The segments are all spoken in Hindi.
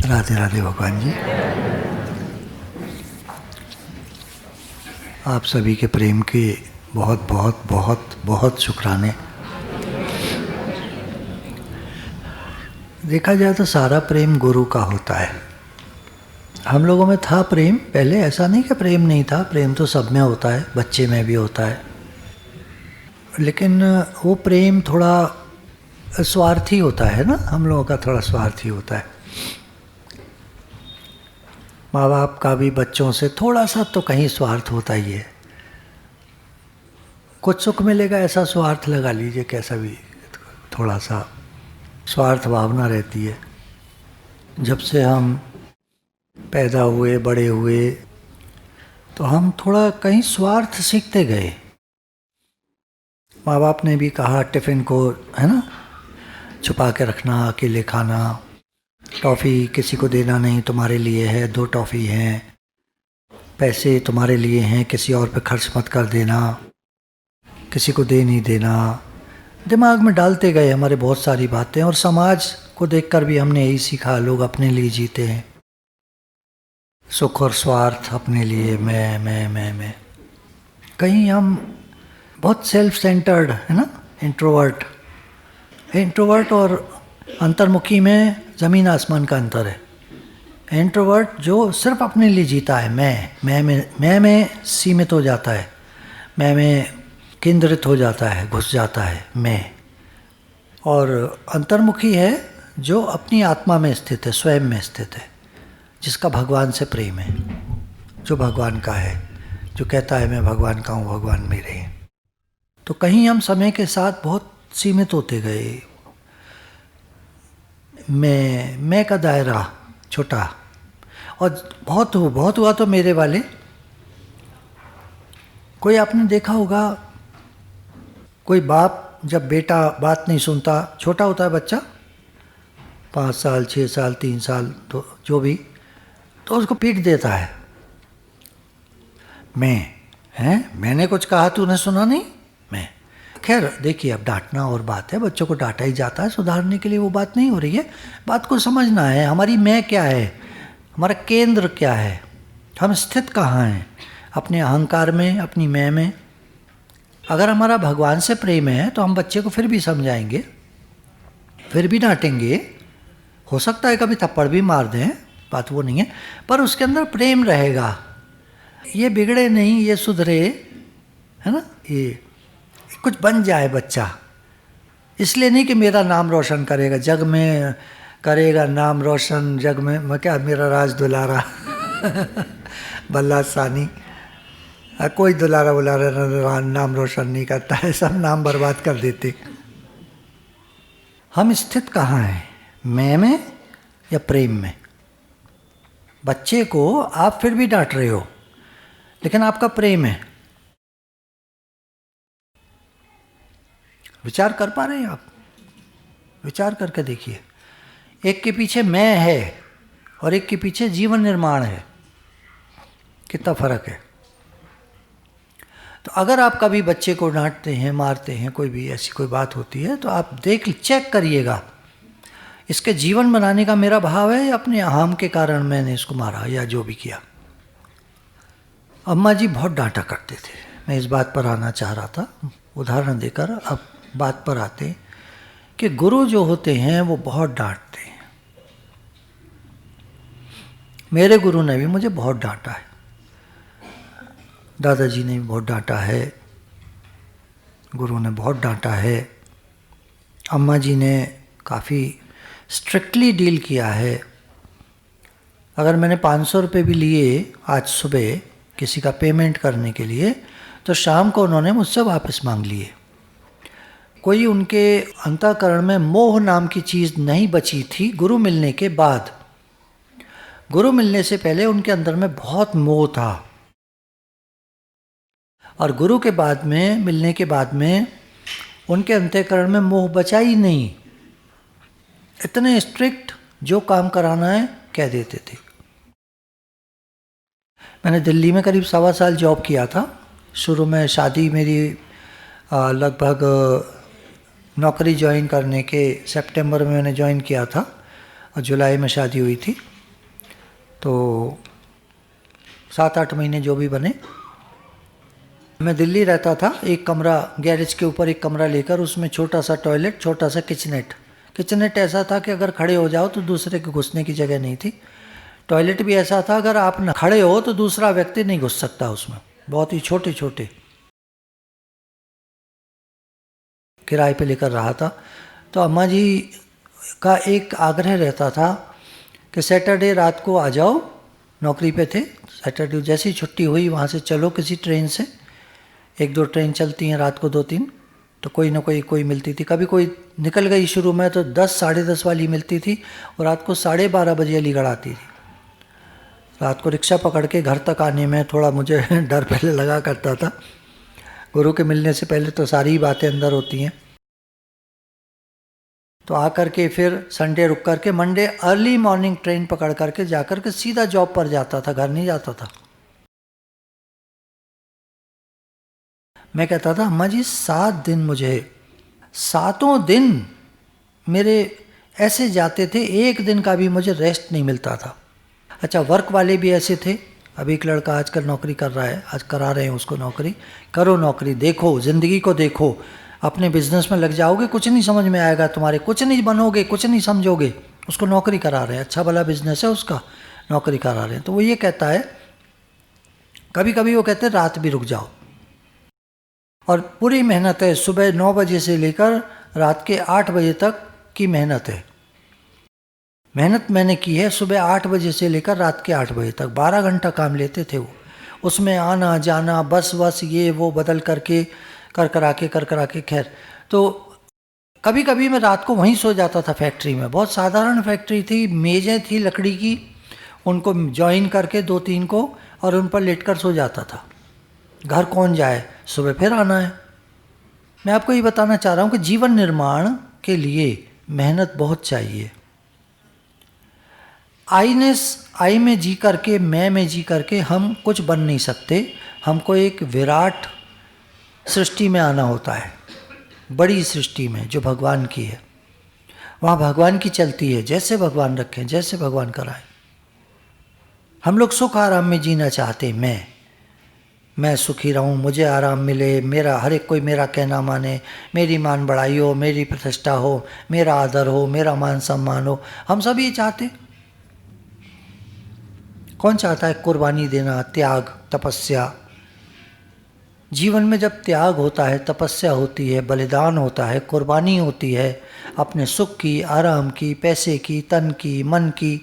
राधे राधे भगवान जी। आप सभी के प्रेम के बहुत बहुत बहुत बहुत शुक्राने। देखा जाए तो सारा प्रेम गुरु का होता है। हम लोगों में था प्रेम पहले, ऐसा नहीं कि प्रेम नहीं था, प्रेम तो सब में होता है, बच्चे में भी होता है, लेकिन वो प्रेम थोड़ा स्वार्थी होता है ना, हम लोगों का थोड़ा स्वार्थी होता है। माँ बाप का भी बच्चों से थोड़ा सा तो कहीं स्वार्थ होता ही है। कुछ सुख मिलेगा ऐसा स्वार्थ लगा लीजिए, कैसा भी थोड़ा सा स्वार्थ भावना रहती है। जब से हम पैदा हुए बड़े हुए तो हम थोड़ा कहीं स्वार्थ सीखते गए। माँ बाप ने भी कहा टिफ़िन को, है ना, छुपा के रखना, अकेले खाना, टॉफ़ी किसी को देना नहीं, तुम्हारे लिए है, 2 टॉफ़ी हैं, पैसे तुम्हारे लिए हैं, किसी और पे खर्च मत कर देना, किसी को दे नहीं देना। दिमाग में डालते गए हमारे बहुत सारी बातें, और समाज को देखकर भी हमने यही सीखा, लोग अपने लिए जीते हैं, सुख और स्वार्थ अपने लिए, मैं। कहीं हम बहुत सेल्फ सेंटर्ड, है ना, इंट्रोवर्ट और अंतर्मुखी में ज़मीन आसमान का अंतर है। इंट्रोवर्ट जो सिर्फ अपने लिए जीता है, मैं में सीमित हो जाता है, मैं में केंद्रित हो जाता है, घुस जाता है मैं। और अंतर्मुखी है जो अपनी आत्मा में स्थित है, स्वयं में स्थित है, जिसका भगवान से प्रेम है, जो भगवान का है, जो कहता है मैं भगवान का हूँ, भगवान मेरे हैं। तो कहीं हम समय के साथ बहुत सीमित होते गए, मैं का दायरा छोटा, और बहुत हुआ तो मेरे वाले। कोई आपने देखा होगा, कोई बाप जब बेटा बात नहीं सुनता, छोटा होता है बच्चा, 5 साल 6 साल 3 साल तो जो भी, तो उसको पीट देता है। मैंने कुछ कहा तूने सुना नहीं, मैं। खैर देखिए, अब डांटना और बात है, बच्चों को डांटा ही जाता है, सुधारने के लिए वो बात नहीं हो रही है। बात को समझना है, हमारी मैं क्या है, हमारा केंद्र क्या है, हम स्थित कहाँ हैं, अपने अहंकार में, अपनी मैं में। अगर हमारा भगवान से प्रेम है तो हम बच्चे को फिर भी समझाएंगे, फिर भी डांटेंगे, हो सकता है कभी थप्पड़ भी मार दें, बात वो नहीं है, पर उसके अंदर प्रेम रहेगा। ये बिगड़े नहीं, ये सुधरे, है ना, ये कुछ बन जाए बच्चा। इसलिए नहीं कि मेरा नाम रोशन करेगा, जग में करेगा नाम रोशन, जग में मैं क्या, मेरा राज दुलारा बल्ला सानी, कोई दुलारा नाम रोशन नहीं करता है, सब नाम बर्बाद कर देते। हम स्थित कहाँ हैं, मैं में या प्रेम में? बच्चे को आप फिर भी डांट रहे हो, लेकिन आपका प्रेम है। विचार कर पा रहे हैं आप? विचार करके देखिए, एक के पीछे मैं है और एक के पीछे जीवन निर्माण है, कितना फर्क है। तो अगर आप कभी बच्चे को डांटते हैं, मारते हैं, कोई भी ऐसी कोई बात होती है, तो आप चेक करिएगा, इसके जीवन बनाने का मेरा भाव है या अपने अहम के कारण मैंने इसको मारा या जो भी किया। अम्मा जी बहुत डांटा करते थे, मैं इस बात पर आना चाह रहा था उदाहरण देकर। अब बात पर आते कि गुरु जो होते हैं वो बहुत डांटते हैं। मेरे गुरु ने भी मुझे बहुत डांटा है, दादाजी ने भी बहुत डांटा है, गुरु ने बहुत डांटा है, अम्मा जी ने काफ़ी स्ट्रिक्टली डील किया है। अगर मैंने 500 रुपये भी लिए आज सुबह किसी का पेमेंट करने के लिए, तो शाम को उन्होंने मुझसे वापस मांग लिए। कोई उनके अंतःकरण में मोह नाम की चीज़ नहीं बची थी गुरु मिलने के बाद। गुरु मिलने से पहले उनके अंदर में बहुत मोह था, और गुरु के बाद में, मिलने के बाद में उनके अंतःकरण में मोह बचा ही नहीं। इतने स्ट्रिक्ट, जो काम कराना है कह देते थे। मैंने दिल्ली में करीब 1.25 साल जॉब किया था। शुरू में शादी मेरी लगभग नौकरी ज्वाइन करने के सितंबर में मैंने ज्वाइन किया था, और जुलाई में शादी हुई थी। तो 7-8 महीने जो भी बने। मैं दिल्ली रहता था, एक कमरा गैरेज के ऊपर एक कमरा लेकर, उसमें छोटा सा टॉयलेट, छोटा सा किचनेट ऐसा था कि अगर खड़े हो जाओ तो दूसरे के घुसने की जगह नहीं थी। टॉयलेट भी ऐसा था अगर आप न खड़े हो तो दूसरा व्यक्ति नहीं घुस सकता उसमें। बहुत ही छोटे छोटे किराए पे लेकर रहा था। तो अम्मा जी का एक आग्रह रहता था कि सैटरडे रात को आ जाओ, नौकरी पे थे, सैटरडे जैसी छुट्टी हुई वहाँ से चलो किसी ट्रेन से, 1-2 ट्रेन चलती हैं रात को, 2-3, तो कोई ना कोई मिलती थी। कभी कोई निकल गई शुरू में तो 10, 10:30 वाली मिलती थी, और रात को 12:30 बजे अलीगढ़ आती थी। रात को रिक्शा पकड़ के घर तक आने में थोड़ा मुझे डर पहले लगा करता था। गुरु के मिलने से पहले तो सारी ही बातें अंदर होती हैं। तो आकर के फिर संडे रुक करके मंडे अर्ली मॉर्निंग ट्रेन पकड़ करके जाकर के सीधा जॉब पर जाता था, घर नहीं जाता था। मैं कहता था अम्मा जी 7 दिन मुझे, 7 दिन मेरे ऐसे जाते थे, एक दिन का भी मुझे रेस्ट नहीं मिलता था। अच्छा, वर्क वाले भी ऐसे थे। अभी एक लड़का आजकल नौकरी कर रहा है, आज करा रहे हैं उसको नौकरी। करो नौकरी, देखो ज़िंदगी को, देखो अपने बिजनेस में लग जाओगे, कुछ नहीं समझ में आएगा तुम्हारे, कुछ नहीं बनोगे, कुछ नहीं समझोगे। उसको नौकरी करा रहे हैं, अच्छा भला बिजनेस है उसका, नौकरी करा रहे हैं। तो वो ये कहता है, कभी कभी वो कहते हैं रात भी रुक जाओ, और पूरी मेहनत है, सुबह 9 बजे से लेकर रात के 8 बजे तक की मेहनत है। मेहनत मैंने की है, सुबह 8 बजे से लेकर रात के 8 बजे तक 12 घंटा काम लेते थे वो। उसमें आना जाना, बस ये वो बदल करके कर करा के खैर। तो कभी कभी मैं रात को वहीं सो जाता था फैक्ट्री में। बहुत साधारण फैक्ट्री थी, मेज़ें थी लकड़ी की, उनको जॉइन करके 2-3 को, और उन पर लेट कर सो जाता था। घर कौन जाए, सुबह फिर आना है। मैं आपको ये बताना चाह रहा हूँ कि जीवन निर्माण के लिए मेहनत बहुत चाहिए। आई में जी करके, मैं में जी करके हम कुछ बन नहीं सकते। हमको एक विराट सृष्टि में आना होता है, बड़ी सृष्टि में जो भगवान की है। वहाँ भगवान की चलती है, जैसे भगवान रखें, जैसे भगवान कराएं। हम लोग सुख आराम में जीना चाहते हैं। मैं सुखी रहूं, मुझे आराम मिले, मेरा हर एक कोई मेरा कहना माने, मेरी मान बढ़ाई हो, मेरी प्रतिष्ठा हो, मेरा आदर हो, मेरा मान सम्मान हो। हम सब ये चाहते। कौन चाहता है कुर्बानी देना, त्याग, तपस्या। जीवन में जब त्याग होता है, तपस्या होती है, बलिदान होता है, कुर्बानी होती है, अपने सुख की, आराम की, पैसे की, तन की, मन की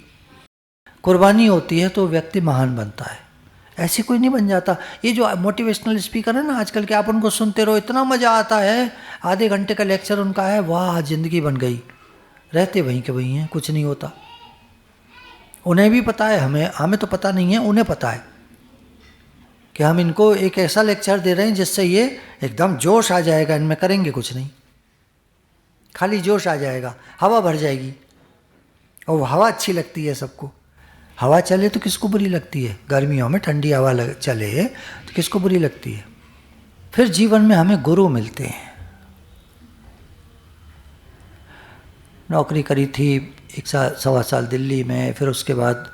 कुर्बानी होती है, तो व्यक्ति महान बनता है। ऐसे कोई नहीं बन जाता। ये जो मोटिवेशनल स्पीकर है ना आजकल के, आप उनको सुनते रहो, इतना मज़ा आता है। आधे घंटे का लेक्चर उनका है, वाह ज़िंदगी बन गई। रहते वहीं के वहीं हैं, कुछ नहीं होता। उन्हें भी पता है, हमें तो पता नहीं है, उन्हें पता है कि हम इनको एक ऐसा लेक्चर दे रहे हैं जिससे ये एकदम जोश आ जाएगा, इनमें करेंगे कुछ नहीं, खाली जोश आ जाएगा, हवा भर जाएगी। और हवा अच्छी लगती है सबको। हवा चले तो किसको बुरी लगती है? गर्मियों में ठंडी हवा चले तो किसको बुरी लगती है? फिर जीवन में हमें गुरु मिलते हैं। नौकरी करी थी 1-1.25 साल दिल्ली में, फिर उसके बाद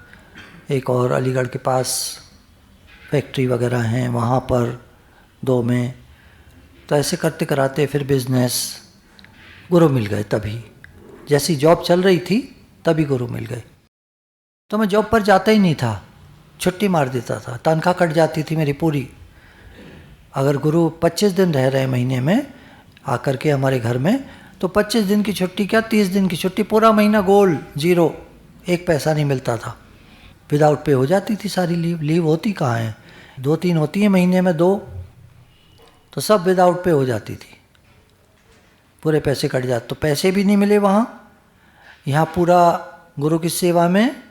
एक और अलीगढ़ के पास फैक्ट्री वगैरह हैं, वहाँ पर 2 में। तो ऐसे करते कराते फिर बिजनेस, गुरु मिल गए। तभी जैसी जॉब चल रही थी तभी गुरु मिल गए। तो मैं जॉब पर जाता ही नहीं था, छुट्टी मार देता था, तनख्वाह कट जाती थी मेरी पूरी। अगर गुरु 25 दिन रह रहे महीने में आकर के हमारे घर में, तो 25 दिन की छुट्टी क्या, 30 दिन की छुट्टी, पूरा महीना गोल, 0, 1 पैसा नहीं मिलता था। विदाउट पे हो जाती थी सारी लीव होती कहाँ है, 2-3 होती है महीने में, 2, तो सब विदाउट पे हो जाती थी, पूरे पैसे कट जाते। तो पैसे भी नहीं मिले वहाँ। यहाँ पूरा गुरु की सेवा में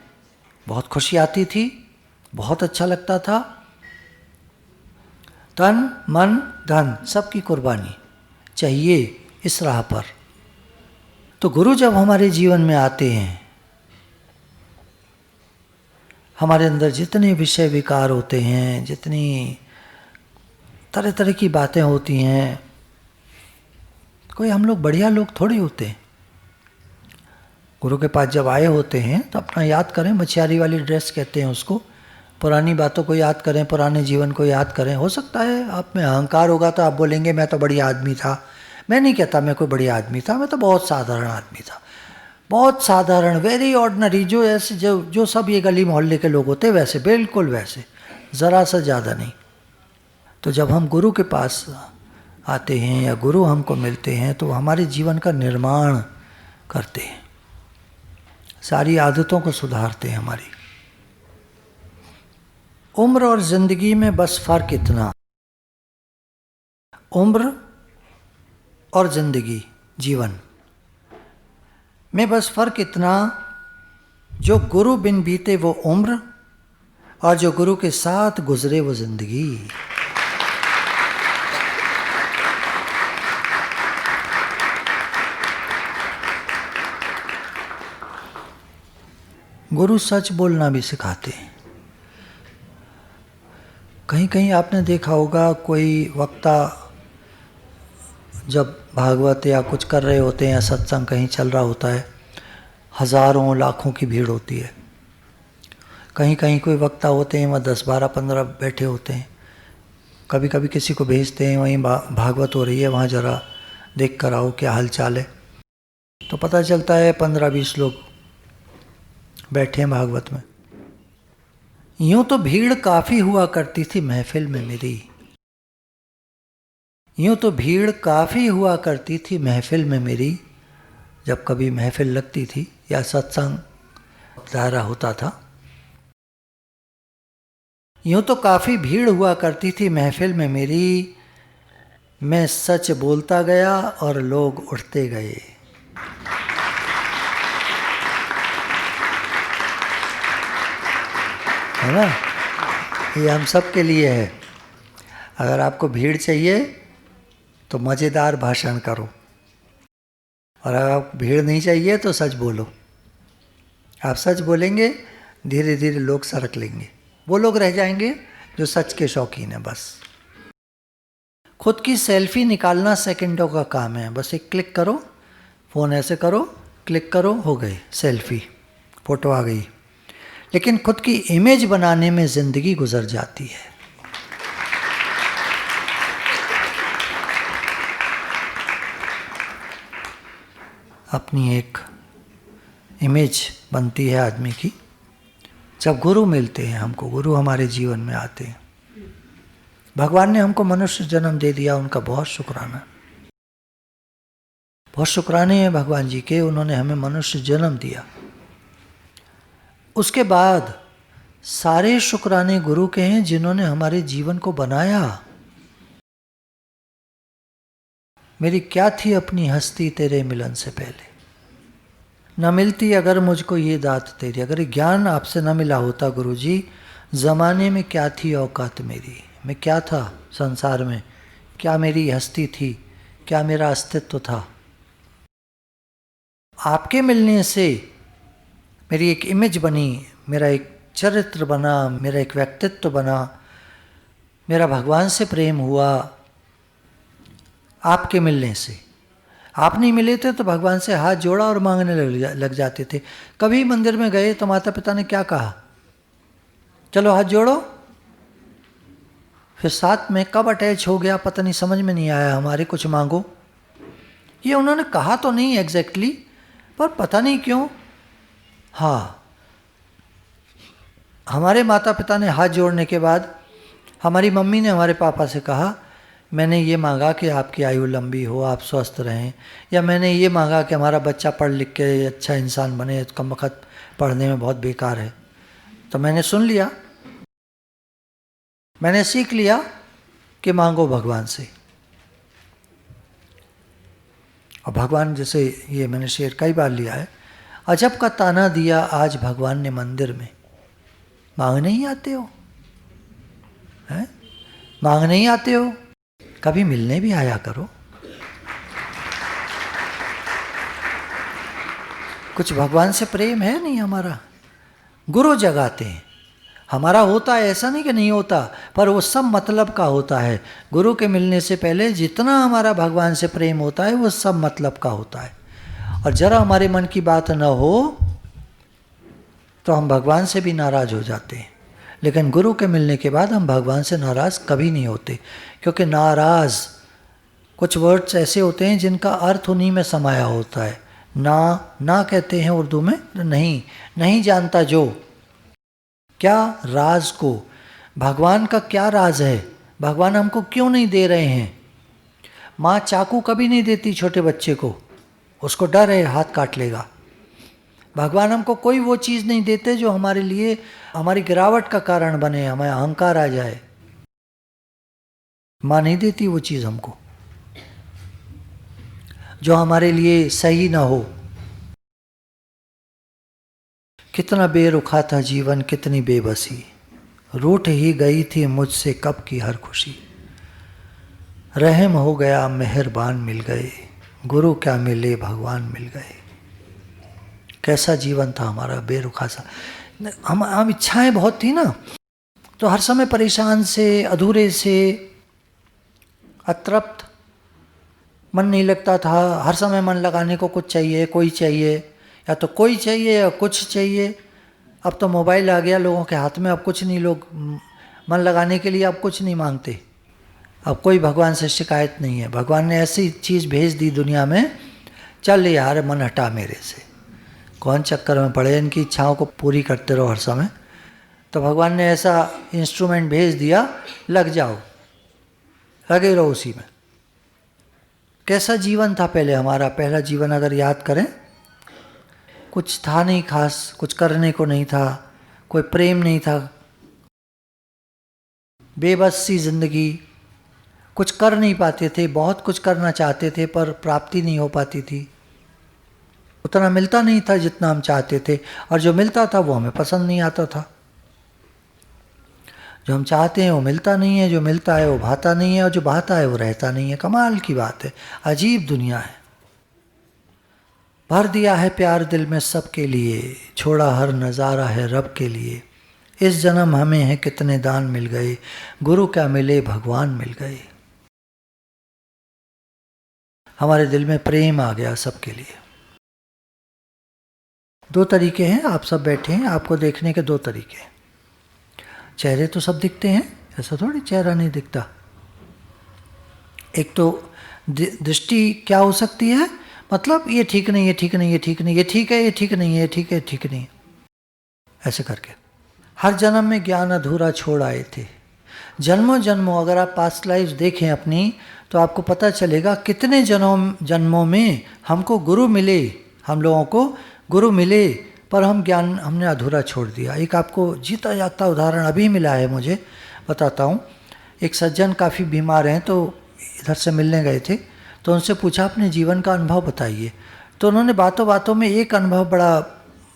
बहुत खुशी आती थी, बहुत अच्छा लगता था। तन मन धन सबकी कुर्बानी चाहिए इस राह पर। तो गुरु जब हमारे जीवन में आते हैं, हमारे अंदर जितने विषय विकार होते हैं, जितनी तरह तरह की बातें होती हैं, कोई हम लोग बढ़िया लोग थोड़े होते हैं। गुरु के पास जब आए होते हैं तो अपना याद करें, मछियारी वाली ड्रेस कहते हैं उसको, पुरानी बातों को याद करें, पुराने जीवन को याद करें। हो सकता है आप में अहंकार होगा तो आप बोलेंगे मैं तो बढ़िया आदमी था। मैं नहीं कहता मैं कोई बढ़िया आदमी था, मैं तो बहुत साधारण आदमी था, बहुत साधारण, वेरी ऑर्डिनरी, जो ऐसे जो सब ये गली मोहल्ले के लोग होते वैसे, बिल्कुल वैसे, ज़रा सा ज़्यादा नहीं। तो जब हम गुरु के पास आते हैं या गुरु हमको मिलते हैं तो हमारे जीवन का निर्माण करते हैं, सारी आदतों को सुधारते हैं हमारी। उम्र और ज़िंदगी में बस फ़र्क इतना, उम्र और ज़िंदगी, जीवन में बस फ़र्क इतना, जो गुरु बिन बीते वो उम्र और जो गुरु के साथ गुजरे वो ज़िंदगी। गुरु सच बोलना भी सिखाते हैं। कहीं कहीं आपने देखा होगा कोई वक्ता जब भागवत या कुछ कर रहे होते हैं या सत्संग कहीं चल रहा होता है, हज़ारों लाखों की भीड़ होती है। कहीं कहीं कोई वक्ता होते हैं वहाँ 10, 12, 15 बैठे होते हैं। कभी कभी किसी को भेजते हैं वहीं भागवत हो रही है, वहाँ ज़रा देख कर आओ क्या हाल चाल है। तो पता चलता है 15-20 लोग बैठे हैं भागवत में। यूँ तो भीड़ काफ़ी हुआ करती थी महफिल में मेरी, यूँ तो भीड़ काफ़ी हुआ करती थी महफिल में मेरी, जब कभी महफिल लगती थी या सत्संग दायरा होता था। यूँ तो काफ़ी भीड़ हुआ करती थी महफिल में मेरी, मैं सच बोलता गया और लोग उठते गए। है ना, ये हम सब के लिए है। अगर आपको भीड़ चाहिए तो मज़ेदार भाषण करो, और अगर आपको भीड़ नहीं चाहिए तो सच बोलो। आप सच बोलेंगे, धीरे धीरे लोग सरक लेंगे, वो लोग रह जाएंगे जो सच के शौकीन है। बस खुद की सेल्फी निकालना सेकंडों का काम है। बस एक क्लिक करो, फ़ोन ऐसे करो, क्लिक करो, हो गए सेल्फी, फ़ोटो आ गई। लेकिन खुद की इमेज बनाने में ज़िंदगी गुजर जाती है। अपनी एक इमेज बनती है आदमी की जब गुरु मिलते हैं हमको, गुरु हमारे जीवन में आते हैं। भगवान ने हमको मनुष्य जन्म दे दिया, उनका बहुत शुक्राना, बहुत शुक्राने हैं भगवान जी के, उन्होंने हमें मनुष्य जन्म दिया। उसके बाद सारे शुक्राने गुरु के हैं जिन्होंने हमारे जीवन को बनाया। मेरी क्या थी अपनी हस्ती तेरे मिलन से पहले, न मिलती अगर मुझको ये दात तेरी। अगर ज्ञान आपसे न मिला होता गुरु जी, ज़माने में क्या थी औकात मेरी, मैं क्या था संसार में, क्या मेरी हस्ती थी, क्या मेरा अस्तित्व था। आपके मिलने से मेरी एक इमेज बनी, मेरा एक चरित्र बना, मेरा एक व्यक्तित्व बना, मेरा भगवान से प्रेम हुआ आपके मिलने से। आप नहीं मिले थे तो भगवान से हाथ जोड़ा और मांगने लग जाते थे। कभी मंदिर में गए तो माता पिता ने क्या कहा, चलो हाथ जोड़ो, फिर साथ में कब अटैच हो गया पता नहीं, समझ में नहीं आया, हमारे कुछ मांगो। ये उन्होंने कहा तो नहीं एग्जैक्टली, पर पता नहीं क्यों, हाँ, हमारे माता पिता ने हाथ जोड़ने के बाद हमारी मम्मी ने हमारे पापा से कहा, मैंने ये मांगा कि आपकी आयु लंबी हो, आप स्वस्थ रहें, या मैंने ये मांगा कि हमारा बच्चा पढ़ लिख के अच्छा इंसान बने, कम वक़्त पढ़ने में बहुत बेकार है। तो मैंने सुन लिया, मैंने सीख लिया कि मांगो भगवान से। और भगवान, जैसे ये मैंने शेर कई बार लिया है, अजब का ताना दिया आज भगवान ने मंदिर में, मांगने ही आते हो, हैं? मांगने ही आते हो, कभी मिलने भी आया करो। कुछ भगवान से प्रेम है नहीं हमारा। गुरु जगाते हैं, हमारा होता है, ऐसा नहीं कि नहीं होता, पर वो सब मतलब का होता है। गुरु के मिलने से पहले जितना हमारा भगवान से प्रेम होता है वो सब मतलब का होता है। और जरा हमारे मन की बात न हो तो हम भगवान से भी नाराज हो जाते हैं। लेकिन गुरु के मिलने के बाद हम भगवान से नाराज कभी नहीं होते, क्योंकि नाराज कुछ वर्ड्स ऐसे होते हैं जिनका अर्थ उन्हीं में समाया होता है। ना कहते हैं उर्दू में, नहीं जानता जो, क्या राज को, भगवान का क्या राज है, भगवान हमको क्यों नहीं दे रहे हैं। माँ चाकू कभी नहीं देती छोटे बच्चे को, उसको डर है हाथ काट लेगा। भगवान हमको कोई वो चीज़ नहीं देते जो हमारे लिए हमारी गिरावट का कारण बने, हमें अहंकार आ जाए। माँ नहीं देती वो चीज़ हमको जो हमारे लिए सही ना हो। कितना बेरुखा था जीवन, कितनी बेबसी, रूठ ही गई थी मुझसे कब की हर खुशी। रहम हो गया मेहरबान मिल गए, गुरु क्या मिले भगवान मिल गए। कैसा जीवन था हमारा, बेरुखा सा। हम इच्छाएं बहुत थी ना, तो हर समय परेशान से, अधूरे से, अतृप्त, मन नहीं लगता था। हर समय मन लगाने को कुछ चाहिए, कोई चाहिए, या तो कोई चाहिए या कुछ चाहिए। अब तो मोबाइल आ गया लोगों के हाथ में, अब कुछ नहीं, लोग मन लगाने के लिए अब कुछ नहीं मांगते। अब कोई भगवान से शिकायत नहीं है। भगवान ने ऐसी चीज़ भेज दी दुनिया में, चल यार मन हटा मेरे से, कौन चक्कर में पड़े, इनकी इच्छाओं को पूरी करते रहो हर समय। तो भगवान ने ऐसा इंस्ट्रूमेंट भेज दिया, लग जाओ, लगे रहो उसी में। कैसा जीवन था पहले हमारा, पहला जीवन अगर याद करें, कुछ था नहीं खास, कुछ करने को नहीं था, कोई प्रेम नहीं था, बेबस सी जिंदगी, कुछ कर नहीं पाते थे, बहुत कुछ करना चाहते थे पर प्राप्ति नहीं हो पाती थी, उतना मिलता नहीं था जितना हम चाहते थे, और जो मिलता था वो हमें पसंद नहीं आता था। जो हम चाहते हैं वो मिलता नहीं है, जो मिलता है वो भाता नहीं है, और जो भाता है वो रहता नहीं है। कमाल की बात है, अजीब दुनिया है। भर दिया है प्यार दिल में सबके लिए, छोड़ा हर नज़ारा है रब के लिए। इस जन्म हमें है कितने दान मिल गए, गुरु क्या मिले भगवान मिल गए। हमारे दिल में प्रेम आ गया सबके लिए। दो तरीके हैं, आप सब बैठे हैं, आपको देखने के दो तरीके हैं। चेहरे तो सब दिखते हैं, ऐसा थोड़ी चेहरा नहीं दिखता। एक तो दृष्टि क्या हो सकती है, मतलब ये ठीक नहीं, ये ठीक नहीं, ये ठीक नहीं, ये ठीक है, ये ठीक नहीं है, ये ठीक है, ठीक नहीं, ऐसे करके। हर जन्म में ज्ञान अधूरा छोड़ आए थे। जन्मों जन्मों अगर आप पास्ट लाइफ देखें अपनी, तो आपको पता चलेगा कितने जन्मों में हमको गुरु मिले, हम लोगों को गुरु मिले, पर हम ज्ञान हमने अधूरा छोड़ दिया। एक आपको जीता जागता उदाहरण अभी मिला है, मुझे बताता हूँ। एक सज्जन काफ़ी बीमार हैं, तो इधर से मिलने गए थे, तो उनसे पूछा अपने जीवन का अनुभव बताइए। तो उन्होंने बातों बातों में एक अनुभव बड़ा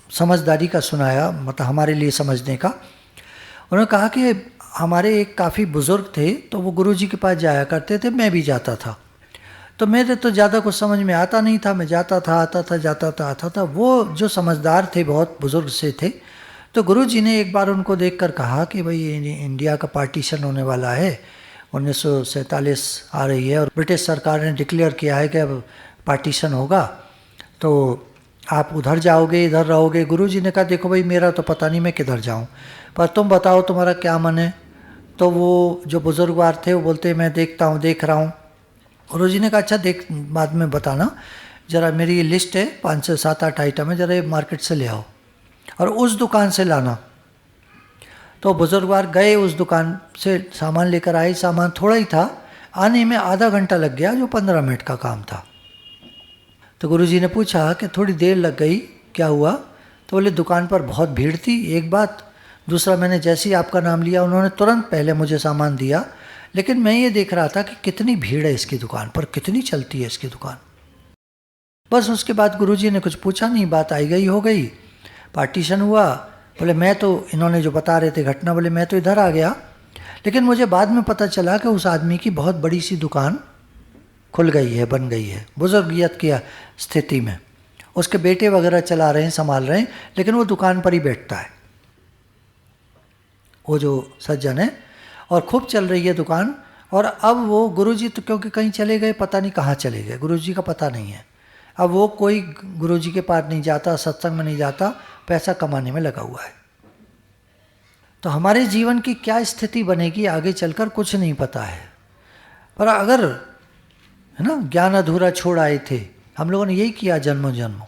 समझदारी का सुनाया, मतलब हमारे लिए समझने का। उन्होंने कहा कि हमारे एक काफ़ी बुज़ुर्ग थे, तो वो गुरुजी के पास जाया करते थे, मैं भी जाता था। तो मेरे तो ज़्यादा कुछ समझ में आता नहीं था, मैं जाता था, आता था, जाता था, आता था। वो जो समझदार थे, बहुत बुज़ुर्ग से थे, तो गुरुजी ने एक बार उनको देखकर कहा कि भाई इंडिया का पार्टीशन होने वाला है, 1947 आ रही है, और ब्रिटिश सरकार ने डिक्लेयर किया है कि अब पार्टीशन होगा, तो आप उधर जाओगे, इधर रहोगे। गुरुजी ने कहा देखो भाई, मेरा तो पता नहीं मैं किधर जाऊँ, पर तुम बताओ तुम्हारा क्या मन है। तो वो जो बुजुर्गवार थे वो बोलते मैं देखता हूँ, देख रहा हूँ। गुरुजी ने कहा अच्छा देख, बाद में बताना, ज़रा मेरी ये लिस्ट है 5 से 7-8 आइटम है, ज़रा मार्केट से ले आओ और उस दुकान से लाना। तो बुजुर्गवार गए, उस दुकान से सामान लेकर आए। सामान थोड़ा ही था, आने में आधा घंटा लग गया, जो 15 मिनट का काम था। तो गुरुजी ने पूछा कि थोड़ी देर लग गई, क्या हुआ? तो बोले दुकान पर बहुत भीड़ थी, एक बात। दूसरा, मैंने जैसे ही आपका नाम लिया उन्होंने तुरंत पहले मुझे सामान दिया, लेकिन मैं ये देख रहा था कि कितनी भीड़ है इसकी दुकान पर, कितनी चलती है इसकी दुकान। बस उसके बाद गुरुजी ने कुछ पूछा नहीं, बात आई गई हो गई, पार्टीशन हुआ। बोले मैं तो, इन्होंने जो बता रहे थे घटना, बोले मैं तो इधर आ गया, लेकिन मुझे बाद में पता चला कि उस आदमी की बहुत बड़ी सी दुकान खुल गई है, बन गई है, बुजुर्गियत की स्थिति में। उसके बेटे वगैरह चला रहे हैं, संभाल रहे हैं, लेकिन वो दुकान पर ही बैठता है, वो जो सज्जन है, और खूब चल रही है दुकान। और अब वो गुरुजी तो क्योंकि कहीं चले गए, पता नहीं कहाँ चले गए, गुरुजी का पता नहीं है। अब वो कोई गुरुजी के पास नहीं जाता, सत्संग में नहीं जाता, पैसा कमाने में लगा हुआ है। तो हमारे जीवन की क्या स्थिति बनेगी आगे चलकर कुछ नहीं पता है। पर अगर है ना ज्ञान अधूरा छोड़ आए थे, हम लोगों ने यही किया जन्मों जन्मों।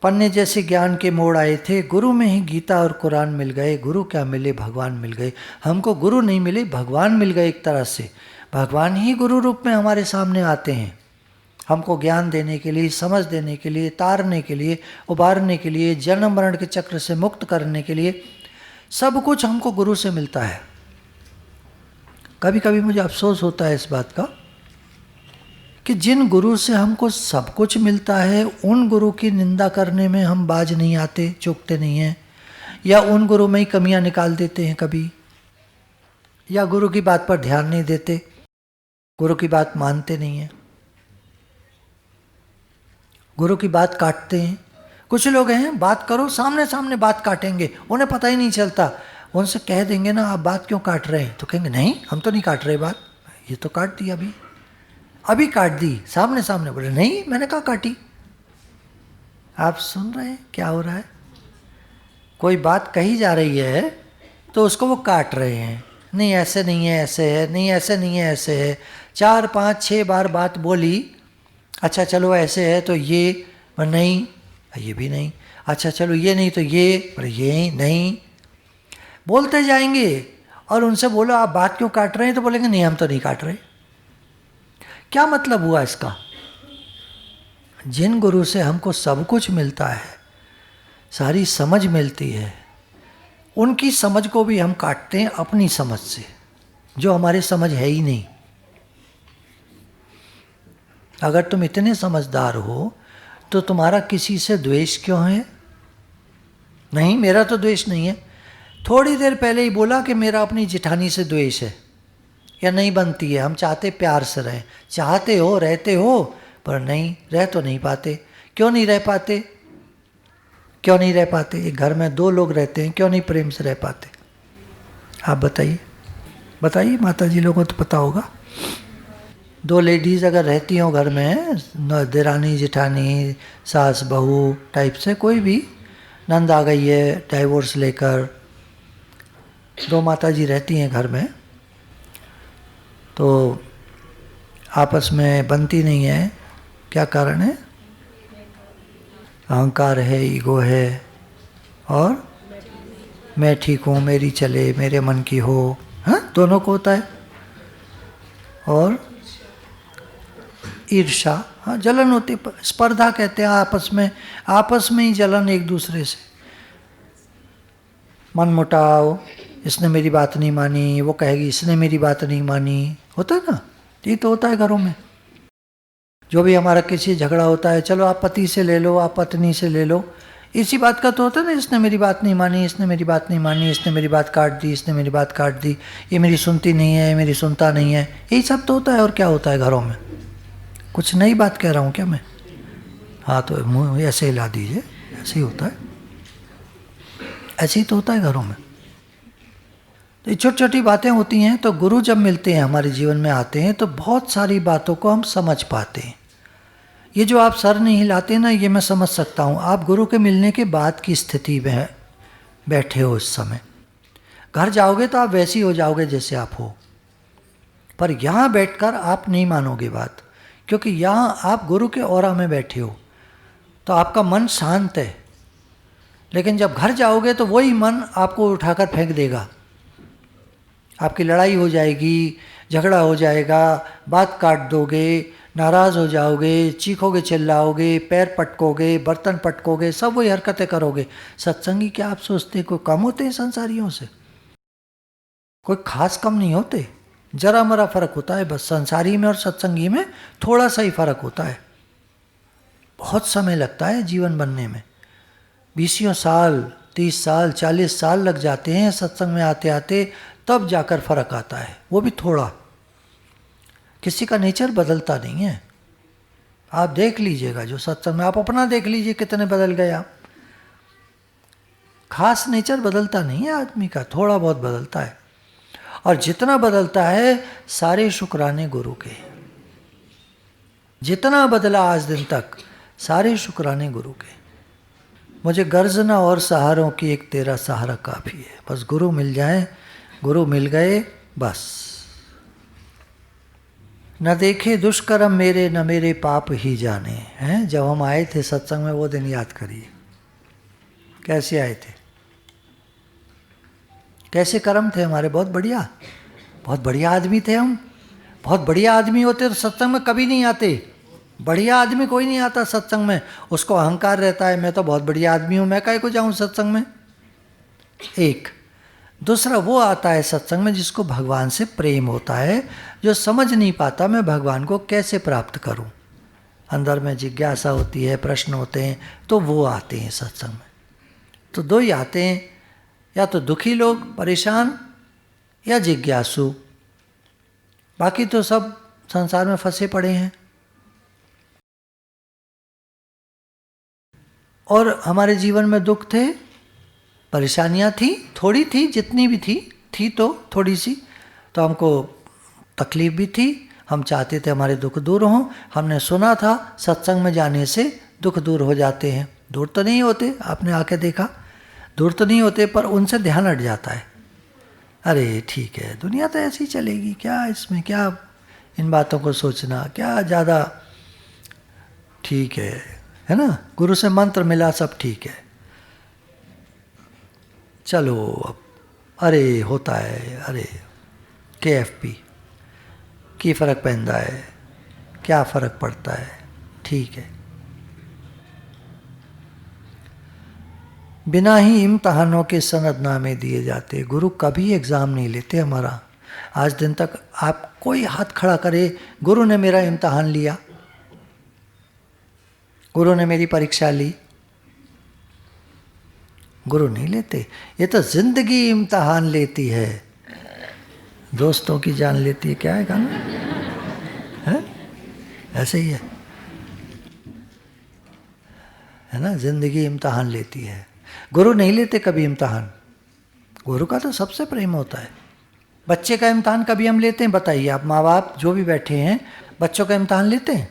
पन्ने जैसे ज्ञान के मोड़ आए थे, गुरु में ही गीता और कुरान मिल गए, गुरु क्या मिले भगवान मिल गए। हमको गुरु नहीं मिले, भगवान मिल गए। एक तरह से भगवान ही गुरु रूप में हमारे सामने आते हैं, हमको ज्ञान देने के लिए, समझ देने के लिए, तारने के लिए, उबारने के लिए, जन्म मरण के चक्र से मुक्त करने के लिए। सब कुछ हमको गुरु से मिलता है। कभी कभी मुझे अफसोस होता है इस बात का कि जिन गुरु से हमको सब कुछ मिलता है, उन गुरु की निंदा करने में हम बाज नहीं आते, चूकते नहीं हैं, या उन गुरु में ही कमियां निकाल देते हैं कभी, या गुरु की बात पर ध्यान नहीं देते, गुरु की बात मानते नहीं हैं, गुरु की बात काटते हैं। कुछ लोग हैं बात करो सामने सामने बात काटेंगे, उन्हें पता ही नहीं चलता। उनसे कह देंगे ना आप बात क्यों काट रहे हैं, तो कहेंगे नहीं हम तो नहीं काट रहे बात, ये तो काट दी अभी काट दी, सामने सामने बोले नहीं मैंने कहा काटी। आप सुन रहे हैं क्या हो रहा है? कोई बात कही जा रही है तो उसको वो काट रहे हैं, नहीं ऐसे नहीं है ऐसे है, नहीं ऐसे नहीं है ऐसे है। 4 5 6 बार बात बोली, अच्छा चलो ऐसे है तो ये, पर नहीं ये भी नहीं, अच्छा चलो ये नहीं तो ये, पर ये नहीं। बोलते जाएंगे और उनसे बोलो आप बात क्यों काट रहे हैं, तो बोलेंगे नहीं हम तो नहीं काट रहे। क्या मतलब हुआ इसका? जिन गुरु से हमको सब कुछ मिलता है, सारी समझ मिलती है, उनकी समझ को भी हम काटते हैं अपनी समझ से, जो हमारे समझ है ही नहीं। अगर तुम इतने समझदार हो तो तुम्हारा किसी से द्वेष क्यों है? नहीं मेरा तो द्वेष नहीं है। थोड़ी देर पहले ही बोला कि मेरा अपनी जिठानी से द्वेष है, या नहीं बनती है, हम चाहते प्यार से रहें। चाहते हो, रहते हो, पर नहीं रह तो नहीं पाते। क्यों नहीं रह पाते? क्यों नहीं रह पाते? एक घर में 2 लोग रहते हैं, क्यों नहीं प्रेम से रह पाते? आप बताइए, बताइए माता जी लोगों को तो पता होगा। 2 लेडीज़ अगर रहती हो घर में, देरानी जिठानी, सास बहू टाइप से, कोई भी नंद आ गई है डाइवोर्स लेकर, 2 माता जी रहती हैं घर में, तो आपस में बनती नहीं है। क्या कारण है? अहंकार है, ईगो है, और मैं ठीक हूँ, मेरी चले, मेरे मन की हो, हाँ दोनों को होता है। और ईर्षा, हाँ जलन होती, स्पर्धा कहते हैं आपस में ही जलन एक दूसरे से, मन मुटाव, इसने मेरी बात नहीं मानी, वो कहेगी इसने मेरी बात नहीं मानी, होता है ना? ये तो होता है घरों में। जो भी हमारा किसी झगड़ा होता है, चलो आप पति से ले लो, आप पत्नी से ले लो, इसी बात का तो होता है ना, इसने मेरी बात नहीं मानी, इसने मेरी बात नहीं मानी, इसने मेरी बात काट दी, इसने मेरी बात काट दी, ये मेरी सुनती नहीं है, ये मेरी सुनता नहीं है, यही सब तो होता है। और क्या होता है घरों में? कुछ नई बात कह रहा हूँ क्या मैं? हाँ तो मुँह ऐसे हिला दीजिए, ऐसे ही होता है, ऐसे ही तो होता है घरों में। तो ये छोटी छोटी बातें होती हैं। तो गुरु जब मिलते हैं, हमारे जीवन में आते हैं, तो बहुत सारी बातों को हम समझ पाते हैं। ये जो आप सर नहीं हिलाते ना, ये मैं समझ सकता हूँ, आप गुरु के मिलने के बाद की स्थिति में बैठे हो इस समय। घर जाओगे तो आप वैसे ही हो जाओगे जैसे आप हो, पर यहाँ बैठकर आप नहीं मानोगे बात, क्योंकि यहाँ आप गुरु के ऑरा में बैठे हो, तो आपका मन शांत है। लेकिन जब घर जाओगे तो वही मन आपको उठाकर फेंक देगा, आपकी लड़ाई हो जाएगी, झगड़ा हो जाएगा, बात काट दोगे, नाराज़ हो जाओगे, चीखोगे, चिल्लाओगे, पैर पटकोगे, बर्तन पटकोगे, सब वही हरकतें करोगे। सत्संगी क्या आप सोचते हैं कोई कम होते हैं संसारियों से? कोई खास कम नहीं होते, जरा मरा फर्क होता है बस। संसारी में और सत्संगी में थोड़ा सा ही फर्क होता है। बहुत समय लगता है जीवन बनने में, 20 साल, 30 साल, 40 साल लग जाते हैं सत्संग में आते आते, तब जाकर फर्क आता है, वो भी थोड़ा। किसी का नेचर बदलता नहीं है। आप देख लीजिएगा जो सत्संग में, आप अपना देख लीजिए कितने बदल गए आप। खास नेचर बदलता नहीं है आदमी का, थोड़ा बहुत बदलता है। और जितना बदलता है सारे शुक्राने गुरु के। जितना बदला आज दिन तक, सारे शुक्राने गुरु के। मुझे गर्जना और सहारों की, एक तेरा सहारा काफ़ी है। बस गुरु मिल जाए, गुरु मिल गए बस। न देखे दुष्कर्म मेरे, न मेरे पाप ही जाने। हैं, जब हम आए थे सत्संग में वो दिन याद करिए, कैसे आए थे, कैसे कर्म थे हमारे। बहुत बढ़िया, बहुत बढ़िया आदमी थे हम। बहुत बढ़िया आदमी होते तो सत्संग में कभी नहीं आते। बढ़िया आदमी कोई नहीं आता सत्संग में, उसको अहंकार रहता है, मैं तो बहुत बढ़िया आदमी हूँ, मैं काहे को जाऊँ सत्संग में। एक दूसरा वो आता है सत्संग में जिसको भगवान से प्रेम होता है, जो समझ नहीं पाता मैं भगवान को कैसे प्राप्त करूं। अंदर में जिज्ञासा होती है, प्रश्न होते हैं, तो वो आते हैं सत्संग में। तो दो ही आते हैं, या तो दुखी लोग परेशान, या जिज्ञासु। बाकी तो सब संसार में फंसे पड़े हैं। और हमारे जीवन में दुख थे, परेशानियां थी, थोड़ी थी, जितनी भी थी तो थोड़ी सी, तो हमको तकलीफ भी थी। हम चाहते थे हमारे दुख दूर हों। हमने सुना था सत्संग में जाने से दुख दूर हो जाते हैं। दूर तो नहीं होते, आपने आके देखा, दूर तो नहीं होते, पर उनसे ध्यान हट जाता है। अरे ठीक है, दुनिया तो ऐसी चलेगी, क्या इसमें, क्या इन बातों को सोचना, क्या ज़्यादा, ठीक है ना। गुरु से मंत्र मिला, सब ठीक है, चलो अब। अरे होता है, अरे KFP की फ़र्क पैंदा है, क्या फ़र्क पड़ता है, ठीक है। बिना ही इम्तहानों के सनदनामे दिए जाते। गुरु कभी एग्ज़ाम नहीं लेते हमारा। आज दिन तक आप कोई हाथ खड़ा करे, गुरु ने मेरा इम्तहान लिया, गुरु ने मेरी परीक्षा ली, गुरु नहीं लेते। ये तो जिंदगी इम्तहान लेती है, दोस्तों की जान लेती है। क्या है गाना है, ऐसे ही है ना, जिंदगी इम्तहान लेती है। गुरु नहीं लेते कभी इम्तहान। गुरु का तो सबसे प्रेम होता है। बच्चे का इम्तहान कभी हम लेते हैं, बताइए आप माँ बाप जो भी बैठे हैं, बच्चों का इम्तहान लेते हैं?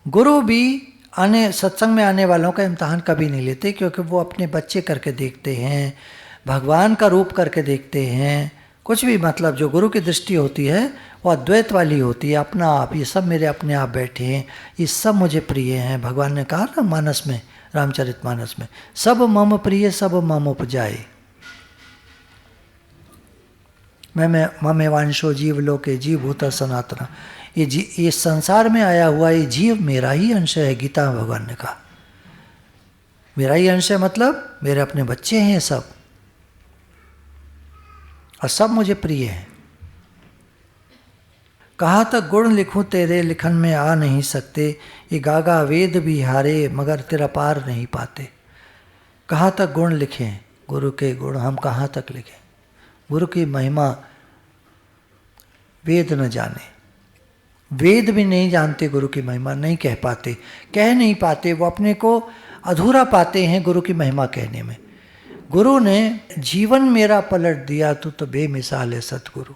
गुरु भी सत्संग में आने वालों का इम्तहान कभी नहीं लेते, क्योंकि वो अपने बच्चे करके देखते हैं, भगवान का रूप करके देखते हैं। कुछ भी मतलब जो गुरु की दृष्टि होती है वो अद्वैत वाली होती है। अपना आप, ये सब मेरे अपने आप बैठे हैं, ये सब मुझे प्रिय हैं। भगवान ने कहा ना मानस में, रामचरितमानस में, सब मम प्रिय सब मम उपजाए। मैं ममेवांशो जीव लोके जीव भूत सनातना। ये संसार में आया हुआ ये जीव मेरा ही अंश है। गीता में भगवान ने कहा मेरा ही अंश है, मतलब मेरे अपने बच्चे हैं सब, और सब मुझे प्रिय हैं। कहा तक गुण लिखूं तेरे लिखन में आ नहीं सकते, ये गागा वेद भी हारे मगर तेरा पार नहीं पाते। कहाँ तक गुण लिखें, गुरु के गुण हम कहाँ तक लिखें। गुरु की महिमा वेद न जाने, वेद भी नहीं जानते गुरु की महिमा, नहीं कह पाते, कह नहीं पाते, वो अपने को अधूरा पाते हैं गुरु की महिमा कहने में। गुरु ने जीवन मेरा पलट दिया, तू तो बेमिसाल है सतगुरु।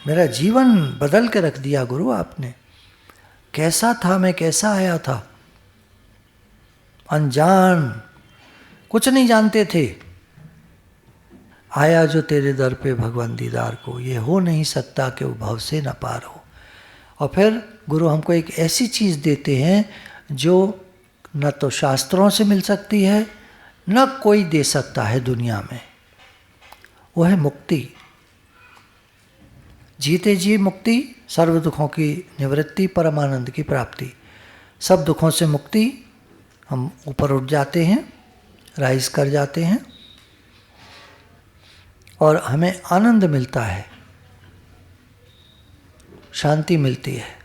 मेरा जीवन बदल के रख दिया गुरु आपने। कैसा था मैं, कैसा आया था, अनजान, कुछ नहीं जानते थे। आया जो तेरे दर पे भगवान दीदार को, ये हो नहीं सकता कि वो भव से न पार हो। और फिर गुरु हमको एक ऐसी चीज़ देते हैं जो न तो शास्त्रों से मिल सकती है, न कोई दे सकता है दुनिया में। वो है मुक्ति। जीते जी मुक्ति, सर्व दुखों की निवृत्ति, परमानंद की प्राप्ति। सब दुखों से मुक्ति, हम ऊपर उठ जाते हैं, राइज कर जाते हैं, और हमें आनंद मिलता है, शांति मिलती है।